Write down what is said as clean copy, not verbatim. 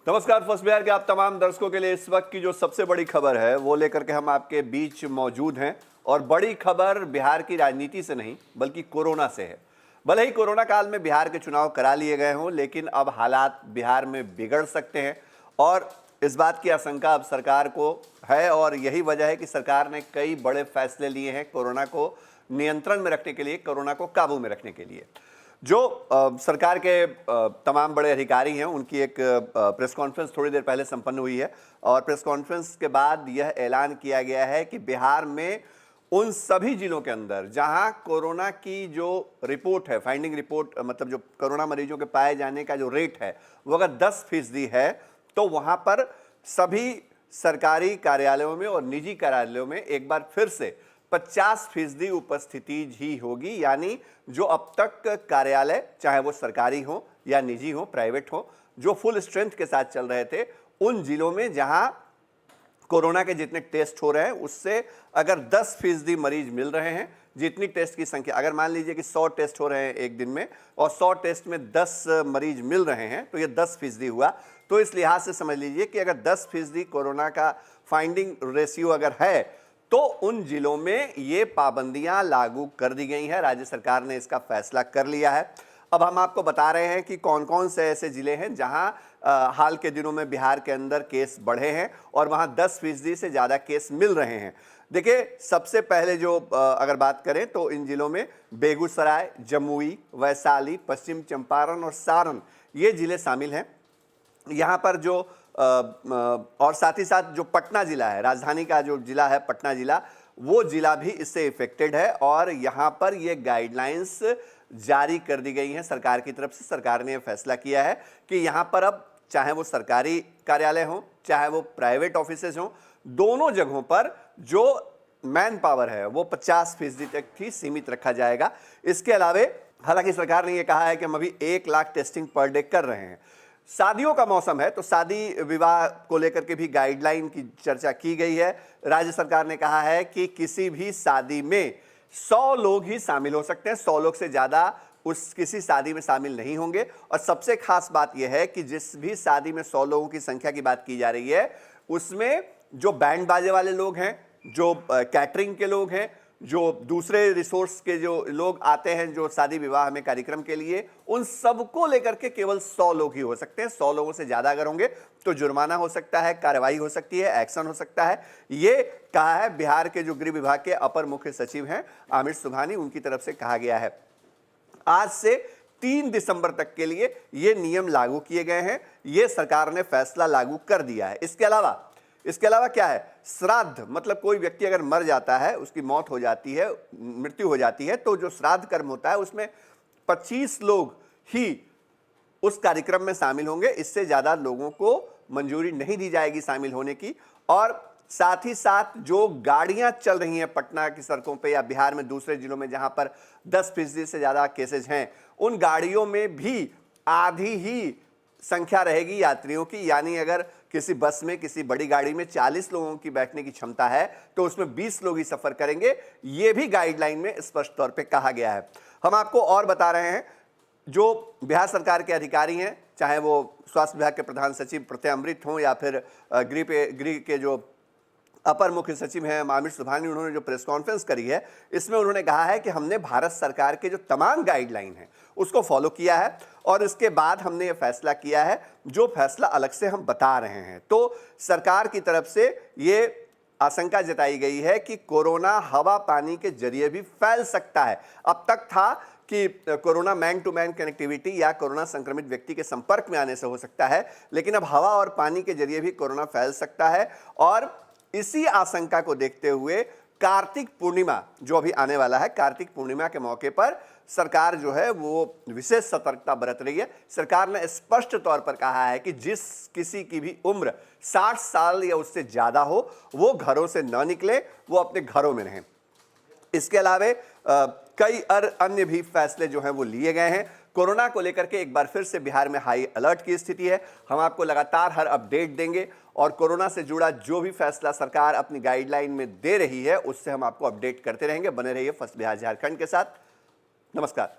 नमस्कार। फर्स्ट बिहार के आप तमाम दर्शकों के लिए इस वक्त की जो सबसे बड़ी खबर है वो लेकर के हम आपके बीच मौजूद हैं। और बड़ी खबर बिहार की राजनीति से नहीं बल्कि कोरोना से है। भले ही कोरोना काल में बिहार के चुनाव करा लिए गए हों, लेकिन अब हालात बिहार में बिगड़ सकते हैं और इस बात की आशंका अब सरकार को है। और यही वजह है कि सरकार ने कई बड़े फैसले लिए हैं कोरोना को नियंत्रण में रखने के लिए, कोरोना को काबू में रखने के लिए। जो सरकार के तमाम बड़े अधिकारी हैं उनकी एक प्रेस कॉन्फ्रेंस थोड़ी देर पहले संपन्न हुई है और प्रेस कॉन्फ्रेंस के बाद यह ऐलान किया गया है कि बिहार में उन सभी जिलों के अंदर जहां कोरोना की जो रिपोर्ट है, फाइंडिंग रिपोर्ट, मतलब जो कोरोना मरीजों के पाए जाने का जो रेट है वो अगर 10% है तो वहां पर सभी सरकारी कार्यालयों में और निजी कार्यालयों में एक बार फिर से 50% उपस्थिति ही होगी। यानी जो अब तक कार्यालय, चाहे वो सरकारी हो या निजी हो, प्राइवेट हो, जो फुल स्ट्रेंथ के साथ चल रहे थे, उन जिलों में जहां कोरोना के जितने टेस्ट हो रहे हैं उससे अगर 10% मरीज मिल रहे हैं, जितनी टेस्ट की संख्या, अगर मान लीजिए कि 100 टेस्ट हो रहे हैं एक दिन में और 100 टेस्ट में 10 मरीज मिल रहे हैं तो ये 10% हुआ। तो इस लिहाज से समझ लीजिए कि अगर 10% कोरोना का फाइंडिंग रेशियो अगर है तो उन जिलों में ये पाबंदियां लागू कर दी गई हैं। राज्य सरकार ने इसका फैसला कर लिया है। अब हम आपको बता रहे हैं कि कौन कौन से ऐसे जिले हैं जहां हाल के दिनों में बिहार के अंदर केस बढ़े हैं और वहां 10% से ज़्यादा केस मिल रहे हैं। देखिए, सबसे पहले जो अगर बात करें तो इन जिलों में बेगूसराय, जमुई, वैशाली, पश्चिम चंपारण और सारण ये जिले शामिल हैं। यहाँ पर जो और साथ ही साथ जो पटना जिला है, राजधानी का जो जिला है पटना जिला, वो जिला भी इससे इफेक्टेड है और यहाँ पर ये गाइडलाइंस जारी कर दी गई हैं सरकार की तरफ से। सरकार ने यह फैसला किया है कि यहाँ पर अब चाहे वो सरकारी कार्यालय हों, चाहे वो प्राइवेट ऑफिसेज हों, दोनों जगहों पर जो मैन पावर है वो 50% तक ही सीमित रखा जाएगा। इसके अलावे हालांकि सरकार ने यह कहा है कि हम अभी 1 लाख टेस्टिंग पर डे कर रहे हैं। शादियों का मौसम है तो शादी विवाह को लेकर के भी गाइडलाइन की चर्चा की गई है। राज्य सरकार ने कहा है कि किसी भी शादी में 100 लोग ही शामिल हो सकते हैं, 100 लोग से ज़्यादा उस किसी शादी में शामिल नहीं होंगे। और सबसे खास बात यह है कि जिस भी शादी में 100 लोगों की संख्या की बात की जा रही है उसमें जो बैंड बाजे वाले लोग हैं, जो कैटरिंग के लोग हैं, जो दूसरे रिसोर्स के जो लोग आते हैं जो शादी विवाह में कार्यक्रम के लिए, उन सबको लेकर के केवल 100 लोग ही हो सकते हैं। 100 लोगों से ज़्यादा अगर होंगे तो जुर्माना हो सकता है, कार्रवाई हो सकती है, एक्शन हो सकता है। ये कहा है बिहार के जो गृह विभाग के अपर मुख्य सचिव हैं आमिर सुबहानी, उनकी तरफ से कहा गया है। आज से 3 दिसंबर तक के लिए ये नियम लागू किए गए हैं। ये सरकार ने फैसला लागू कर दिया है। इसके अलावा क्या है, श्राद्ध, मतलब कोई व्यक्ति अगर मर जाता है, उसकी मौत हो जाती है, मृत्यु हो जाती है, तो जो श्राद्ध कर्म होता है उसमें 25 लोग ही उस कार्यक्रम में शामिल होंगे। इससे ज़्यादा लोगों को मंजूरी नहीं दी जाएगी शामिल होने की। और साथ ही साथ जो गाड़ियां चल रही हैं पटना की सड़कों पे या बिहार में दूसरे जिलों में जहां पर 10% से ज़्यादा केसेज हैं, उन गाड़ियों में भी आधी ही संख्या रहेगी यात्रियों की। यानी अगर किसी बस में, किसी बड़ी गाड़ी में 40 लोगों की बैठने की क्षमता है तो उसमें 20 लोग ही सफर करेंगे। यह भी गाइडलाइन में स्पष्ट तौर पे कहा गया है। हम आपको और बता रहे हैं, जो बिहार सरकार के अधिकारी हैं, चाहे वो स्वास्थ्य विभाग के प्रधान सचिव प्रत्यय अमृत हों या फिर गृह के जो अपर मुख्य सचिव हैं आमिर सुबहानी, उन्होंने जो प्रेस कॉन्फ्रेंस करी है इसमें उन्होंने कहा है कि हमने भारत सरकार के जो तमाम गाइडलाइन हैं उसको फॉलो किया है और इसके बाद हमने ये फैसला किया है, जो फैसला अलग से हम बता रहे हैं। तो सरकार की तरफ से ये आशंका जताई गई है कि कोरोना हवा पानी के जरिए भी फैल सकता है। अब तक था कि corona man to man connectivity या कोरोना संक्रमित व्यक्ति के संपर्क में आने से हो सकता है, लेकिन अब हवा और पानी के जरिए भी कोरोना फैल सकता है। और इसी आशंका को देखते हुए कार्तिक पूर्णिमा जो अभी आने वाला है, कार्तिक पूर्णिमा के मौके पर सरकार जो है वो विशेष सतर्कता बरत रही है। सरकार ने स्पष्ट तौर पर कहा है कि जिस किसी की भी उम्र 60 साल या उससे ज़्यादा हो वो घरों से न निकले, वो अपने घरों में रहें। इसके अलावा कई अन्य भी फैसले जो हैं वो लिए गए हैं। कोरोना को लेकर के एक बार फिर से बिहार में हाई अलर्ट की स्थिति है। हम आपको लगातार हर अपडेट देंगे और कोरोना से जुड़ा जो भी फैसला सरकार अपनी गाइडलाइन में दे रही है उससे हम आपको अपडेट करते रहेंगे। बने रहिए फर्स्ट बिहार झारखंड के साथ। नमस्कार।